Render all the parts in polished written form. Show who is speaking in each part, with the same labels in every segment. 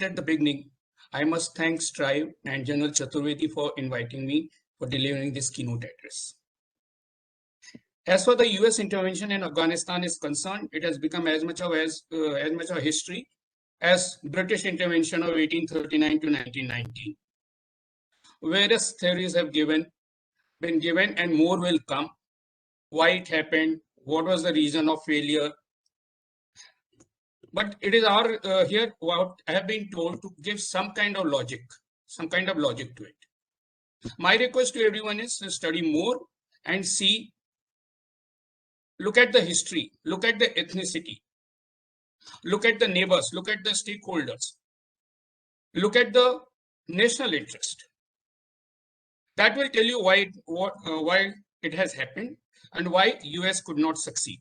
Speaker 1: At the beginning, I must thank Strive and General Chaturvedi for inviting me for delivering this keynote address. As for the US intervention in Afghanistan is concerned, it has become as much a history as British intervention of 1839 to 1919. Various theories have been given and more will come. Why it happened, what was the reason of failure. But it is our here what I have been told to give some kind of logic to it. My request to everyone is to study more and see, look at the history, look at the ethnicity, look at the neighbors, look at the stakeholders, look at the national interest. That will tell you why it has happened and why US could not succeed.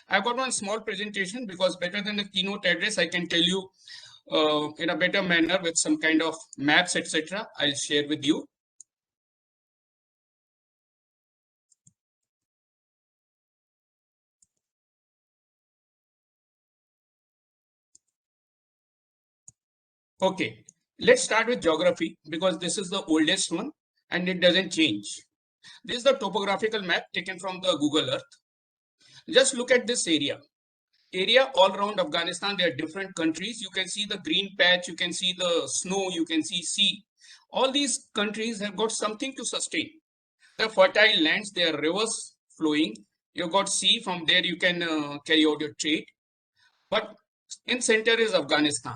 Speaker 1: I've got one small presentation because better than the keynote address, I can tell you in a better manner with some kind of maps, etc. I'll share with you. Okay, let's start with geography because this is the oldest one and it doesn't change. This is the topographical map taken from the Google Earth. Just look at this area. All around Afghanistan, there are different countries. You can see the green patch, you can see the snow, you can see sea. All these countries have got something to sustain. The fertile lands, there are rivers flowing. You've got sea, from there you can carry out your trade. But in center is Afghanistan.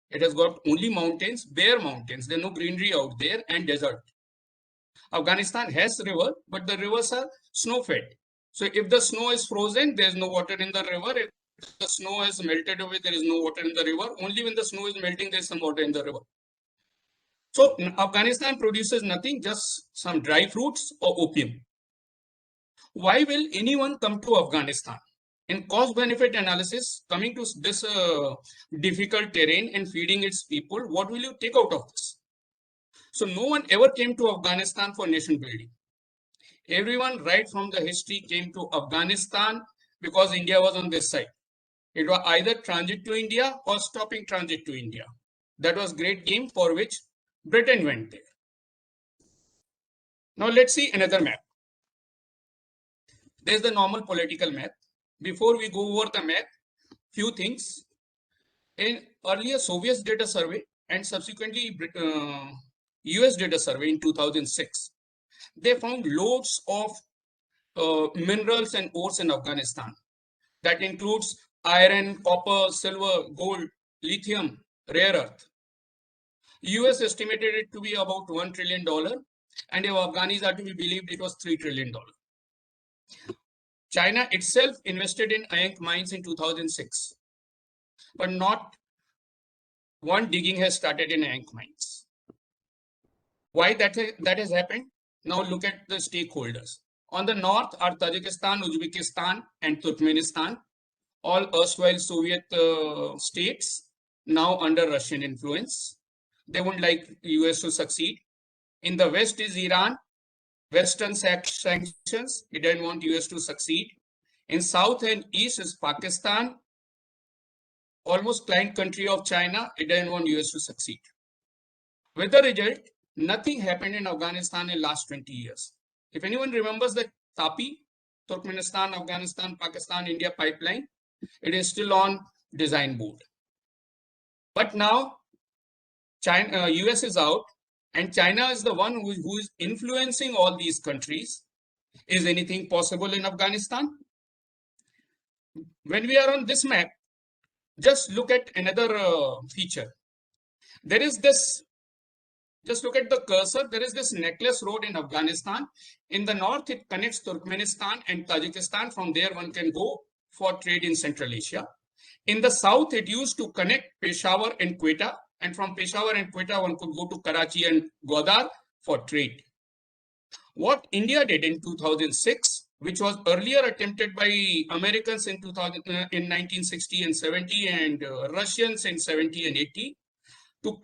Speaker 1: It has got only mountains, bare mountains. There's no greenery out there and desert. Afghanistan has river, but the rivers are snow-fed. So if the snow is frozen, there's no water in the river. If the snow is melted away, there is no water in the river. Only when the snow is melting, there's some water in the river. So Afghanistan produces nothing, just some dry fruits or opium. Why will anyone come to Afghanistan? In cost-benefit analysis, coming to this difficult terrain and feeding its people, what will you take out of this? So no one ever came to Afghanistan for nation building. Everyone right from the history came to Afghanistan because India was on this side. It was either transit to India or stopping transit to India. That was great game for which Britain went there. Now let's see another map. There's the normal political map. Before we go over the map, few things. In earlier Soviets did a survey and subsequently US did a survey in 2006. They found loads of minerals and ores in Afghanistan. That includes iron, copper, silver, gold, lithium, rare earth. US estimated it to be about $1 trillion, and if Afghanis are to be believed, it was $3 trillion. China itself invested in Ayank mines in 2006, but not one digging has started in Ayank mines. Why that has happened? Now look at the stakeholders. On the north are Tajikistan, Uzbekistan, and Turkmenistan, all erstwhile Soviet states, now under Russian influence. They wouldn't like US to succeed. In the west is Iran, Western sanctions. It didn't want US to succeed. In south and east is Pakistan, almost client country of China. It didn't want US to succeed. With the result, nothing happened in Afghanistan in last 20 years. If anyone remembers the TAPI, Turkmenistan, Afghanistan, Pakistan, India pipeline, it is still on design board. But now China, US is out, and China is the one who is influencing all these countries. Is anything possible in Afghanistan? When we are on this map, just look at another feature. There is this, just look at the cursor, there is this necklace road in Afghanistan. In the north, it connects Turkmenistan and Tajikistan. From there, one can go for trade in Central Asia. In the south, it used to connect Peshawar and Quetta. And from Peshawar and Quetta, one could go to Karachi and Gwadar for trade. What India did in 2006, which was earlier attempted by Americans in 1960 and 70 and Russians in 70 and 80, to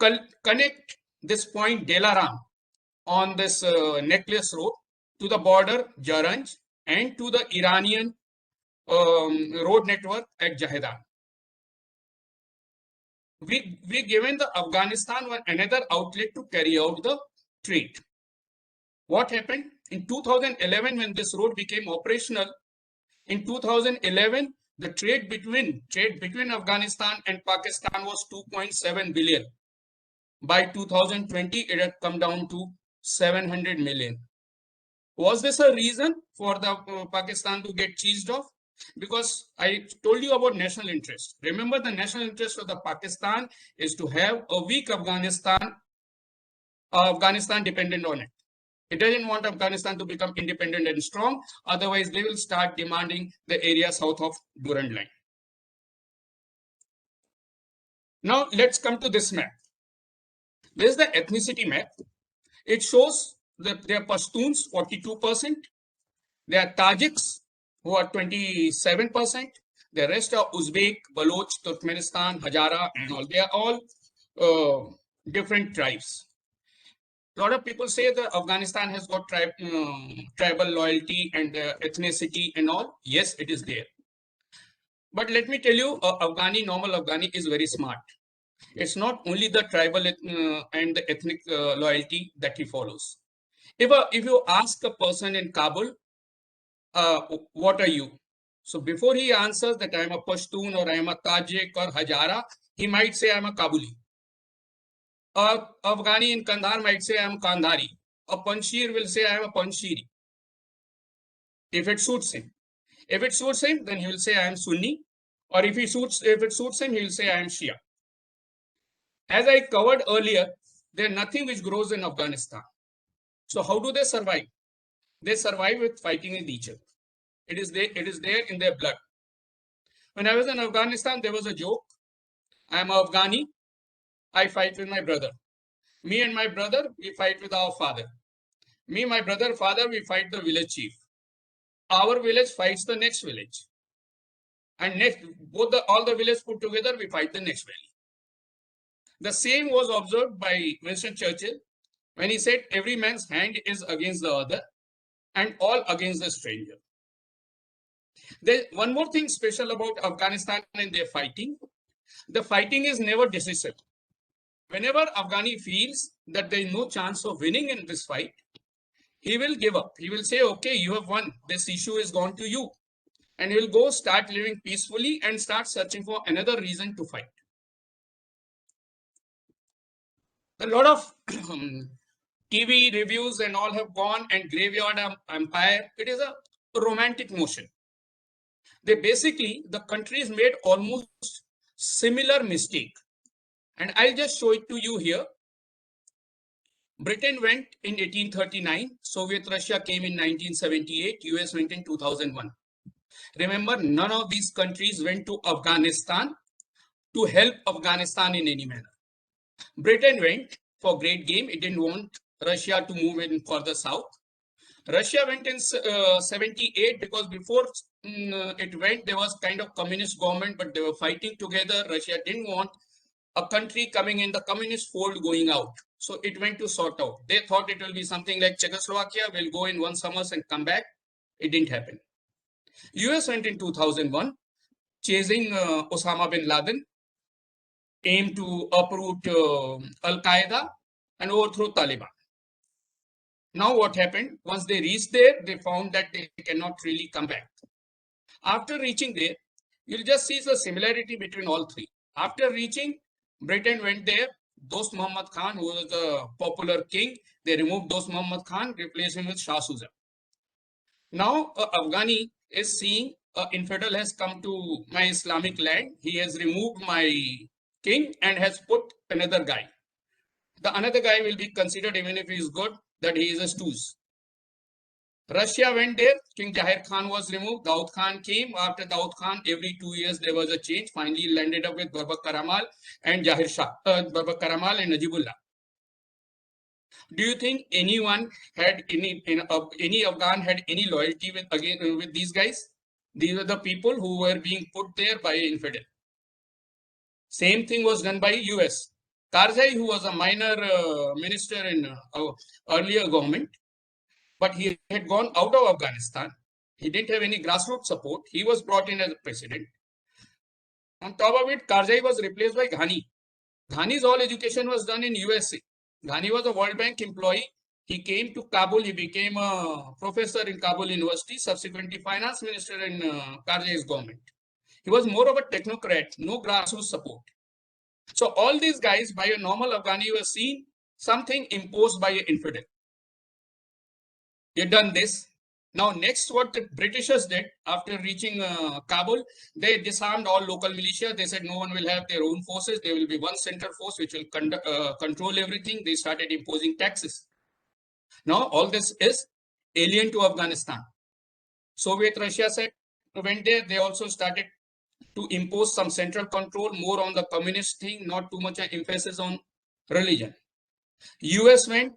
Speaker 1: connect this point Delaram on this necklace road to the border Jaranj and to the Iranian road network at Jahedan. we given the Afghanistan another outlet to carry out the trade. What happened in 2011 when this road became operational? In 2011, the trade between Afghanistan and Pakistan was 2.7 billion. By 2020, it had come down to 700 million. Was this a reason for the Pakistan to get cheesed off? Because I told you about national interest. Remember, the national interest of the Pakistan is to have a weak Afghanistan dependent on it. It doesn't want Afghanistan to become independent and strong. Otherwise, they will start demanding the area south of Durand Line. Now, let's come to this map. This is the ethnicity map. It shows that they are Pashtuns, 42%. They are Tajiks, who are 27%. The rest are Uzbek, Baloch, Turkmenistan, Hazara, and all. They are all different tribes. A lot of people say that Afghanistan has got tribal loyalty and ethnicity and all. Yes, it is there. But let me tell you, normal Afghani is very smart. It's not only the tribal and the ethnic loyalty that he follows. If you ask a person in Kabul, what are you? So before he answers that I am a Pashtun or I am a Tajik or Hazara, he might say I am a Kabuli. Afghani in Kandahar might say I am Kandhari. A Panjshir will say I am a Panjshiri. If it suits him. If it suits him, then he will say I am Sunni. Or if it suits him, he will say I am Shia. As I covered earlier, there is nothing which grows in Afghanistan. So how do they survive? They survive with fighting with each other. It is there in their blood. When I was in Afghanistan, there was a joke. I am Afghani. I fight with my brother. Me and my brother, we fight with our father. Me, my brother, father, we fight the village chief. Our village fights the next village. And next, all the villages put together, we fight the next valley. The same was observed by Winston Churchill when he said every man's hand is against the other and all against the stranger. There's one more thing special about Afghanistan and their fighting. The fighting is never decisive. Whenever Afghani feels that there is no chance of winning in this fight, he will give up. He will say, okay, you have won. This issue is gone to you. And he will go start living peacefully and start searching for another reason to fight. A lot of TV reviews and all have gone and Graveyard Empire. It is a romantic notion. The countries made almost similar mistake. And I'll just show it to you here. Britain went in 1839. Soviet Russia came in 1978. US went in 2001. Remember, none of these countries went to Afghanistan to help Afghanistan in any manner. Britain went for great game. It didn't want Russia to move in further south. Russia went in 78 because before it went, there was kind of communist government, but they were fighting together. Russia didn't want a country coming in the communist fold going out. So it went to sort out. They thought it will be something like Czechoslovakia, will go in one summers and come back. It didn't happen. US went in 2001, chasing Osama bin Laden, aimed to uproot Al-Qaeda and overthrow Taliban. Now what happened? Once they reached there, they found that they cannot really come back. After reaching there, you'll just see the similarity between all three. After reaching, Britain went there. Dost Muhammad Khan, who was the popular king, they removed Dost Muhammad Khan, replaced him with Shah Suja. Now, Afghani is seeing an infidel has come to my Islamic land. He has removed my king and has put another guy. The another guy will be considered, even if he is good, that he is a stooge. Russia went there. King Jahir Khan was removed. Daud Khan came. After Daud Khan, every 2 years there was a change. Finally, landed up with Babak Karamal and Jahir Shah, Babak Karamal and Najibullah. Do you think anyone had any Afghan had any loyalty with these guys? These are the people who were being put there by infidel. Same thing was done by US. Karzai, who was a minor minister in earlier government, but he had gone out of Afghanistan. He didn't have any grassroots support. He was brought in as a president. On top of it, Karzai was replaced by Ghani. Ghani's all education was done in USA. Ghani was a World Bank employee. He came to Kabul. He became a professor in Kabul University, subsequently finance minister in Karzai's government. He was more of a technocrat, no grassroots support. So all these guys, by a normal Afghani, were seen something imposed by an infidel. They done this. Now, next, what the Britishers did after reaching Kabul, they disarmed all local militia. They said no one will have their own forces. There will be one central force which will control everything. They started imposing taxes. Now, all this is alien to Afghanistan. Soviet Russia said went there. They also started to impose some central control, more on the communist thing, not too much emphasis on religion. US went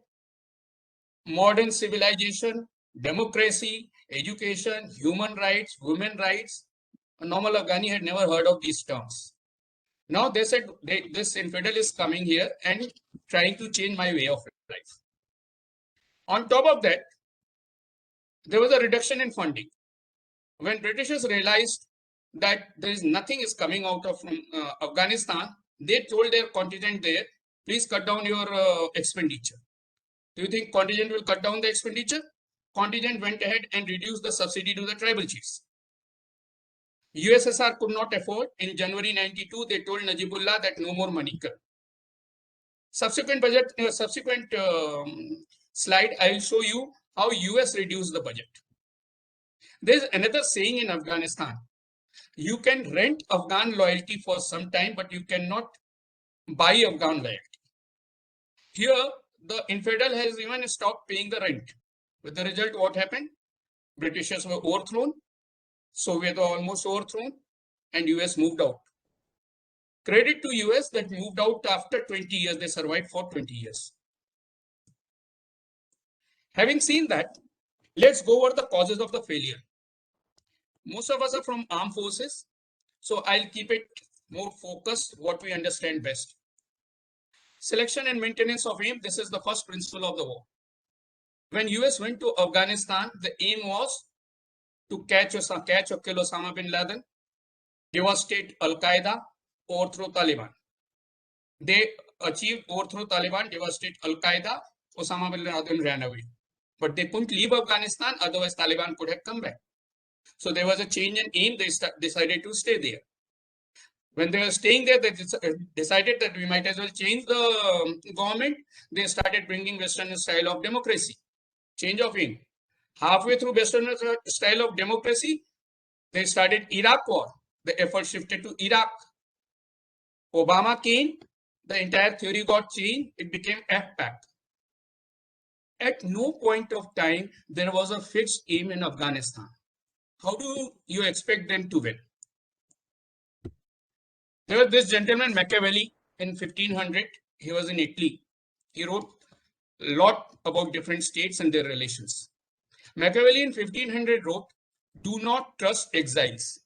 Speaker 1: modern civilization, democracy, education, human rights, women rights. A normal Afghani had never heard of these terms. Now they said this infidel is coming here and trying to change my way of life. On top of that, there was a reduction in funding. When Britishers realized that there is nothing is coming out of Afghanistan, they told their contingent there, please cut down your expenditure. Do you think contingent will cut down the expenditure? Contingent went ahead and reduced the subsidy to the tribal chiefs. USSR could not afford. In January 92, they told Najibullah that no more money. Subsequent budget, subsequent slide, I will show you how US reduced the budget. There is another saying in Afghanistan. You can rent Afghan loyalty for some time, but you cannot buy Afghan loyalty. Here, the infidel has even stopped paying the rent. With the result, what happened? Britishers were overthrown, Soviets were almost overthrown, and US moved out. Credit to US that moved out after 20 years. They survived for 20 years. Having seen that, let's go over the causes of the failure. Most of us are from armed forces, so I'll keep it more focused, what we understand best. Selection and maintenance of aim, this is the first principle of the war. When US went to Afghanistan, the aim was to catch or kill Osama bin Laden, devastate Al-Qaeda, overthrow Taliban. They achieved overthrow Taliban, devastate Al-Qaeda, Osama bin Laden ran away. But they couldn't leave Afghanistan, otherwise Taliban could have come back. So there was a change in aim, they decided to stay there. When they were staying there, they decided that we might as well change the government. They started bringing Western style of democracy. Change of aim. Halfway through Western style of democracy, they started Iraq war. The effort shifted to Iraq. Obama came, the entire theory got changed. It became AFPAC. At no point of time, there was a fixed aim in Afghanistan. How do you expect them to win? There was this gentleman, Machiavelli, in 1500. He was in Italy. He wrote a lot about different states and their relations. Machiavelli in 1500 wrote, do not trust exiles.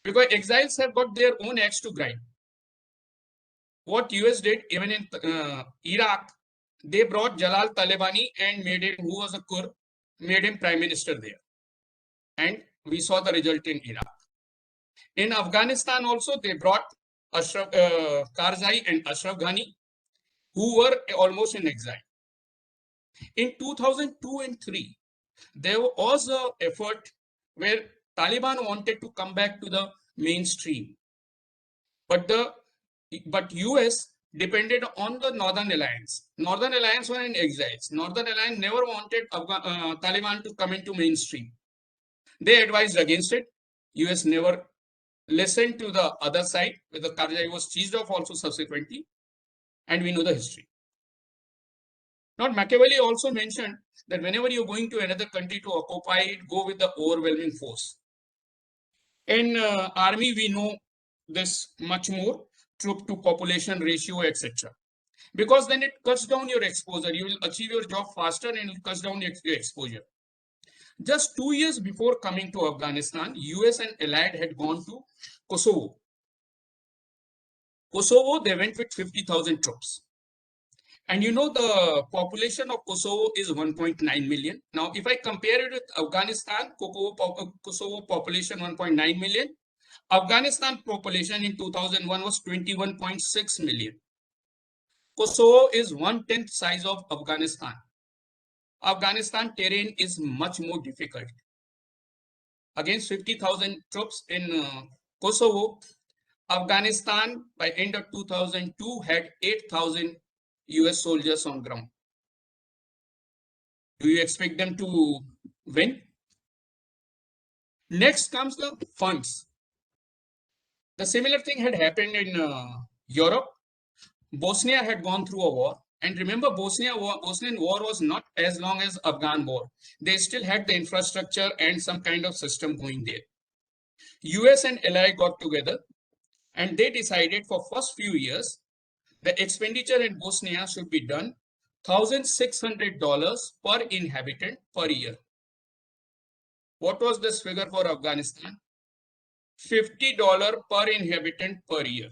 Speaker 1: Because exiles have got their own axe to grind. What US did, even in Iraq, they brought Jalal Talabani and made him, who was a Kurd, made him prime minister there. And we saw the result in Iraq. In Afghanistan also, they brought Karzai and Ashraf Ghani, who were almost in exile. In 2002 and 3, there was an effort where Taliban wanted to come back to the mainstream. But US depended on the Northern Alliance. Northern Alliance were in exiles. Northern Alliance never wanted Taliban to come into mainstream. They advised against it. US never listened to the other side, where the Karzai was cheesed off also subsequently, and we know the history. Now, Machiavelli also mentioned that whenever you're going to another country to occupy it, go with the overwhelming force. In army, we know this much more, troop to population ratio, etc. Because then it cuts down your exposure. You will achieve your job faster and it cuts down your exposure. Just 2 years before coming to Afghanistan, US and Allied had gone to Kosovo. Kosovo, they went with 50,000 troops. And you know the population of Kosovo is 1.9 million. Now, if I compare it with Afghanistan, Kosovo population 1.9 million, Afghanistan population in 2001 was 21.6 million. Kosovo is 1/10 size of Afghanistan. Afghanistan terrain is much more difficult. Against 50,000 troops in Kosovo, Afghanistan by end of 2002 had 8,000 US soldiers on ground. Do you expect them to win? Next comes the funds. The similar thing had happened in Europe. Bosnia had gone through a war. And remember, Bosnian war was not as long as Afghan war. They still had the infrastructure and some kind of system going there. US and Ally got together and they decided for first few years, the expenditure in Bosnia should be done $1,600 per inhabitant per year. What was this figure for Afghanistan? $50 per inhabitant per year.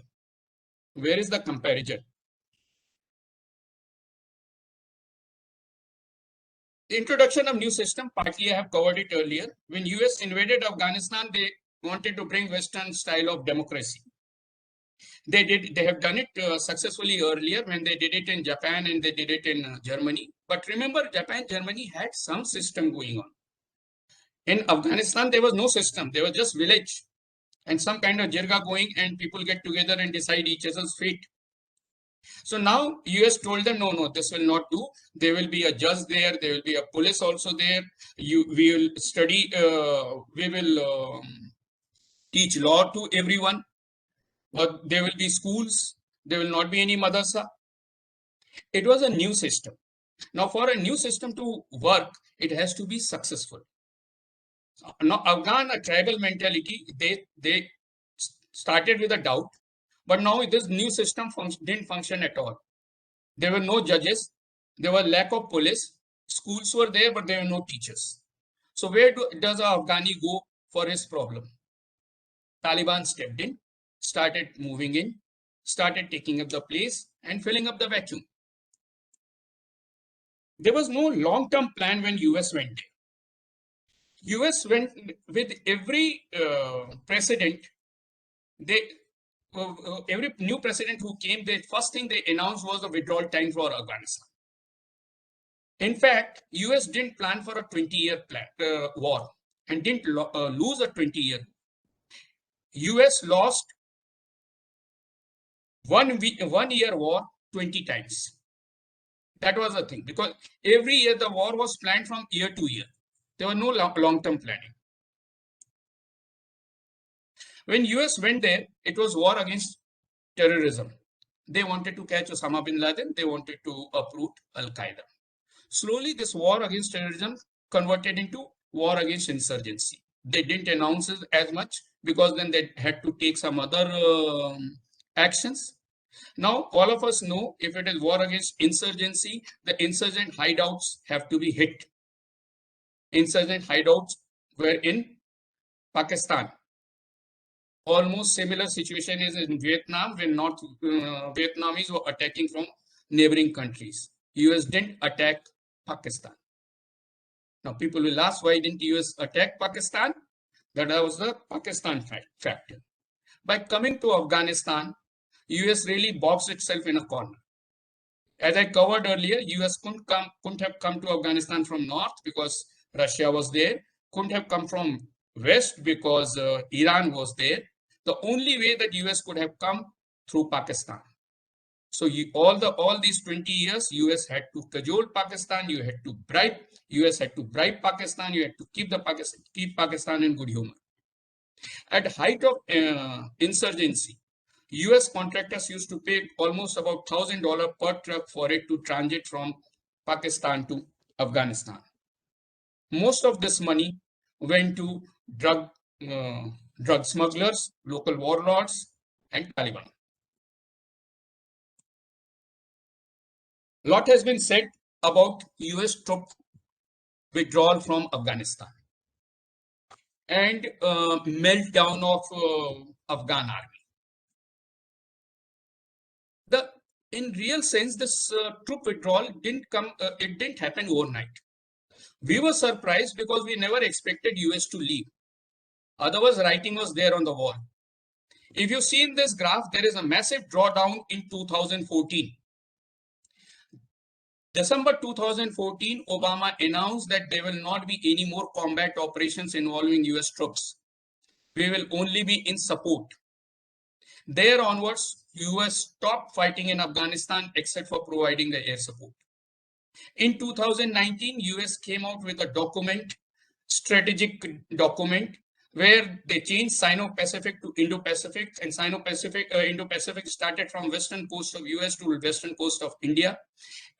Speaker 1: Where is the comparison? The introduction of new system, partly I have covered it earlier. When US invaded Afghanistan, they wanted to bring Western style of democracy. They have done it successfully earlier when they did it in Japan and they did it in Germany. But remember, Japan, Germany had some system going on. In Afghanistan, there was no system. There was just village and some kind of jirga going and people get together and decide each other's fate. So now US told them, no, this will not do. There will be a judge there. There will be a police also there. We will study, we will teach law to everyone. But there will be schools. There will not be any madrasa. It was a new system. Now for a new system to work, it has to be successful. Now Afghan tribal mentality, they started with a doubt. But now this new system didn't function at all. There were no judges. There was lack of police. Schools were there, but there were no teachers. So where does an Afghani go for his problem? Taliban stepped in, started moving in, started taking up the place and filling up the vacuum. There was no long-term plan when US went there. US went with every president, every new president who came, the first thing they announced was the withdrawal time for Afghanistan. In fact, US didn't plan for a 20-year war and didn't lose a 20-year. US lost one year war 20 times. That was the thing, because every year the war was planned from year to year. There was no long-term planning. When US went there, it was war against terrorism. They wanted to catch Osama bin Laden. They wanted to uproot Al-Qaeda. Slowly, this war against terrorism converted into war against insurgency. They didn't announce it as much because then they had to take some other actions. Now, all of us know if it is war against insurgency, the insurgent hideouts have to be hit. Insurgent hideouts were in Pakistan. Almost similar situation is in Vietnam when North Vietnamese were attacking from neighboring countries. US didn't attack Pakistan. Now people will ask, why didn't US attack Pakistan? That was the Pakistan factor. By coming to Afghanistan, US really boxed itself in a corner. As I covered earlier, US couldn't have come to Afghanistan from north because Russia was there. Couldn't have come from west because Iran was there. The only way that US could have come through Pakistan. So all these 20 years, US had to cajole Pakistan. You had to bribe. US had to bribe Pakistan. You had to keep Pakistan in good humor. At height of insurgency, US contractors used to pay almost about $1,000 per truck for it to transit from Pakistan to Afghanistan. Most of this money went to drug smugglers, local warlords, and Taliban. A lot has been said about US troop withdrawal from Afghanistan and meltdown of Afghan army. In real sense, this troop withdrawal it didn't happen overnight. We were surprised because we never expected US to leave. Otherwise, writing was there on the wall. If you see in this graph, there is a massive drawdown in 2014. December 2014, Obama announced that there will not be any more combat operations involving US troops. We will only be in support. There onwards, US stopped fighting in Afghanistan except for providing the air support. In 2019, US came out with a document, strategic document, where they changed Sino-Pacific to Indo-Pacific, and Sino-Pacific, Indo-Pacific started from western coast of US to western coast of India.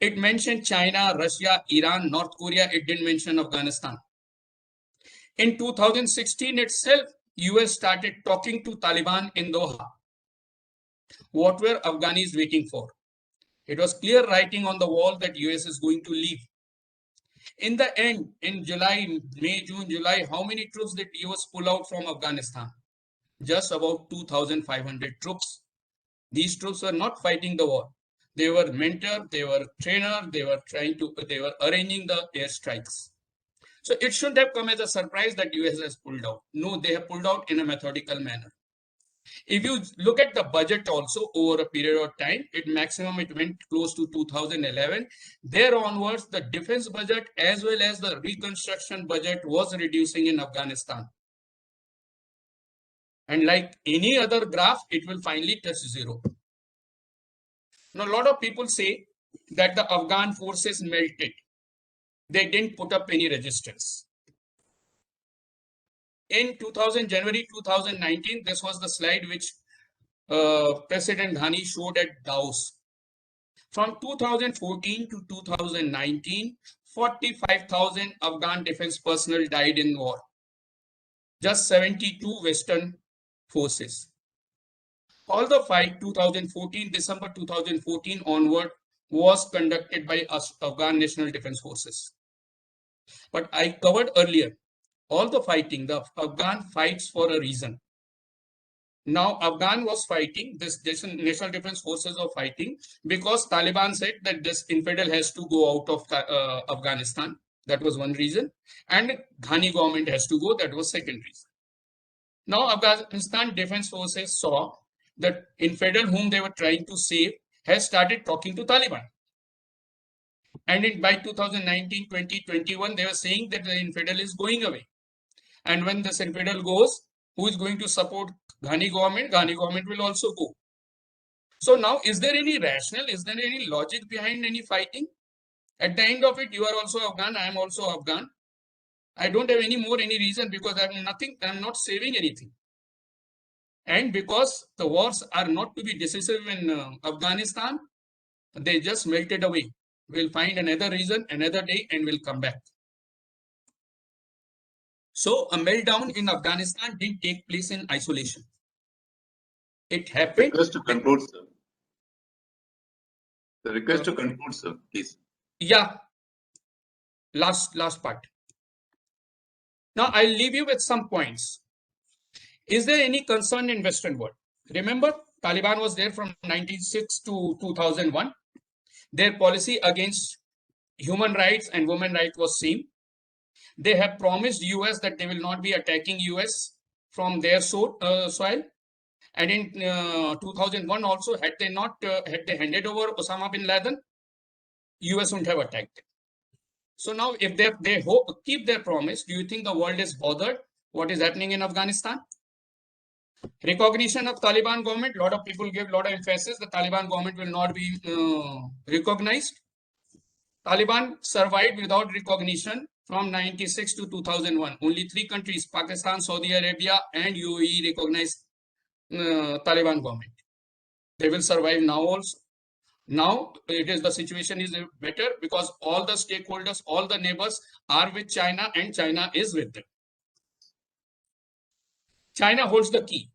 Speaker 1: It mentioned China, Russia, Iran, North Korea. It didn't mention Afghanistan. In 2016 itself, US started talking to Taliban in Doha. What were Afghanis waiting for? It was clear writing on the wall that US is going to leave. In the end, in July, May, June, July, how many troops did US pull out from Afghanistan? Just about 2,500 troops. These troops were not fighting the war. They were mentor, they were trainer, they were arranging the airstrikes. So it shouldn't have come as a surprise that US has pulled out. No, they have pulled out in a methodical manner. If you look at the budget also over a period of time, it went close to 2011. There onwards, the defense budget as well as the reconstruction budget was reducing in Afghanistan. And like any other graph, it will finally touch zero. Now, a lot of people say that the Afghan forces melted. They didn't put up any resistance. In January 2019, this was the slide which President Ghani showed at Davos. From 2014 to 2019, 45,000 Afghan defense personnel died in war. Just 72 Western forces. All the fight, December 2014 onward, was conducted by Afghan National Defense Forces. But I covered earlier, all the fighting, the Afghan fights for a reason. Now, Afghan was fighting, this National Defense Forces were fighting because Taliban said that this infidel has to go out of Afghanistan. That was one reason. And Ghani government has to go. That was second reason. Now, Afghanistan Defense Forces saw that infidel whom they were trying to save has started talking to Taliban. And by 2019, 2021, they were saying that the infidel is going away. And when this infidel goes, who is going to support Ghani government? Ghani government will also go. So now, is there any rationale? Is there any logic behind any fighting? At the end of it, you are also Afghan. I am also Afghan. I don't have any reason because I'm not saving anything. And because the wars are not to be decisive in Afghanistan, they just melted away. We'll find another reason, another day, and we'll come back. So a meltdown in Afghanistan didn't take place in isolation. It happened.
Speaker 2: Request to conclude, sir. The request to conclude, sir, please.
Speaker 1: Yeah. Last part. Now I'll leave you with some points. Is there any concern in Western world? Remember, Taliban was there from 1996 to 2001. Their policy against human rights and women rights was same. They have promised US that they will not be attacking US from their soil. And in 2001 also, had they handed over Osama bin Laden, US wouldn't have attacked them. So now, if they keep their promise, do you think the world is bothered what is happening in Afghanistan? Recognition of Taliban government, a lot of people give a lot of emphasis, the Taliban government will not be recognized. Taliban survived without recognition from 96 to 2001. Only 3 countries, Pakistan, Saudi Arabia, and UAE recognized Taliban government. They will survive now also. Now the situation is better because all the stakeholders, all the neighbors are with China and China is with them. China holds the key.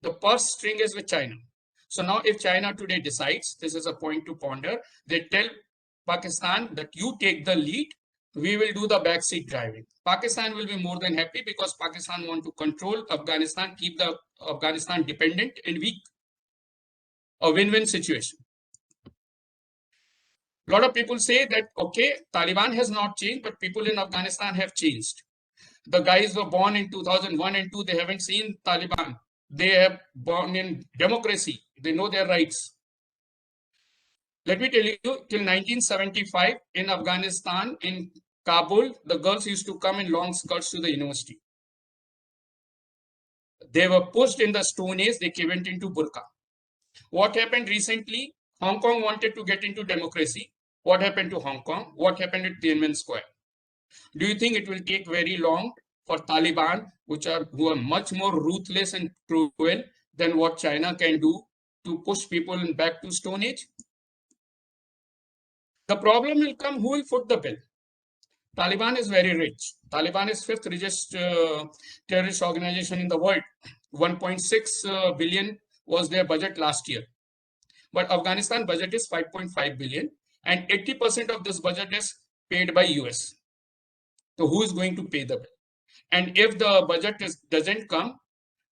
Speaker 1: The purse string is with China. So now if China today decides, this is a point to ponder, they tell Pakistan that you take the lead, we will do the backseat driving. Pakistan will be more than happy because Pakistan want to control Afghanistan, keep the Afghanistan dependent and weak. A win-win situation. A lot of people say that, okay, Taliban has not changed, but people in Afghanistan have changed. The guys were born in 2001 and 2, they haven't seen Taliban. They have born in democracy. They know their rights. Let me tell you, till 1975 in Afghanistan, in Kabul, the girls used to come in long skirts to the university. They were pushed in the Stone Age. They went into burqa. What happened recently? Hong Kong wanted to get into democracy. What happened to Hong Kong? What happened at Tiananmen Square? Do you think it will take very long for Taliban, who are much more ruthless and cruel than what China can do, to push people back to Stone Age? The problem will come, who will foot the bill? Taliban is very rich. Taliban is fifth richest terrorist organization in the world. 1.6 billion was their budget last year. But Afghanistan budget is 5.5 billion and 80% of this budget is paid by US. So who is going to pay the bill? And if the budget doesn't come,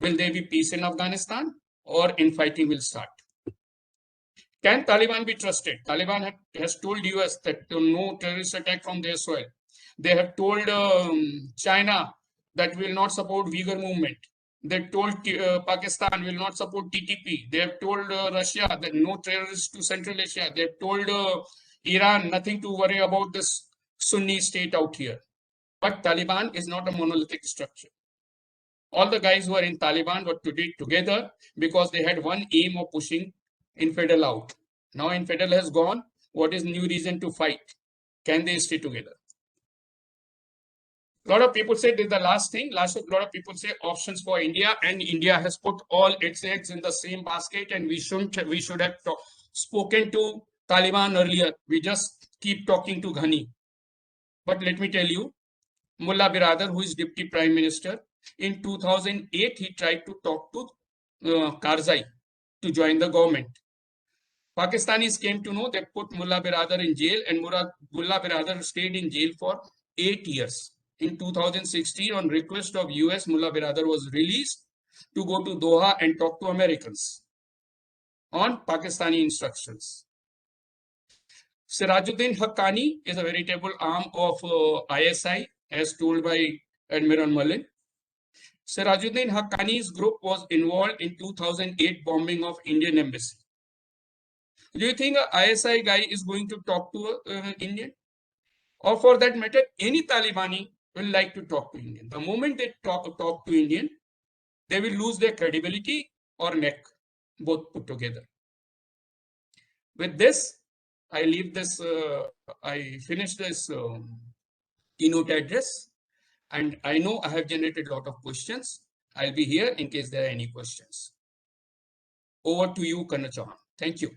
Speaker 1: will there be peace in Afghanistan or infighting will start? Can Taliban be trusted? Taliban has told US that no terrorist attack from their soil. They have told China that will not support Uyghur movement. They told Pakistan will not support TTP. They have told Russia that no terrorists to Central Asia. They have told Iran nothing to worry about this Sunni state out here. But Taliban is not a monolithic structure. All the guys who are in Taliban were together because they had one aim of pushing infidel out. Now infidel has gone. What is new reason to fight? Can they stay together? A lot of people say this is the last thing. A lot of people say options for India, and India has put all its eggs in the same basket, and we should have spoken to Taliban earlier. We just keep talking to Ghani. But let me tell you, Mullah Biradar, who is Deputy Prime Minister, in 2008, he tried to talk to Karzai to join the government. Pakistanis came to know, they put Mullah Biradar in jail, and Mullah Biradar stayed in jail for 8 years. In 2016, on request of US, Mullah Biradar was released to go to Doha and talk to Americans on Pakistani instructions. Sirajuddin Haqqani is a veritable arm of ISI, as told by Admiral Mullen. Sirajuddin Haqqani's group was involved in 2008 bombing of Indian embassy. Do you think an ISI guy is going to talk to an Indian? Or for that matter, any Talibani will like to talk to Indian. The moment they talk to Indian, they will lose their credibility or neck, both put together. With this, I leave this, I finish this keynote address, and I know I have generated a lot of questions. I'll be here in case there are any questions. Over to you, Karna Chauhan. Thank you.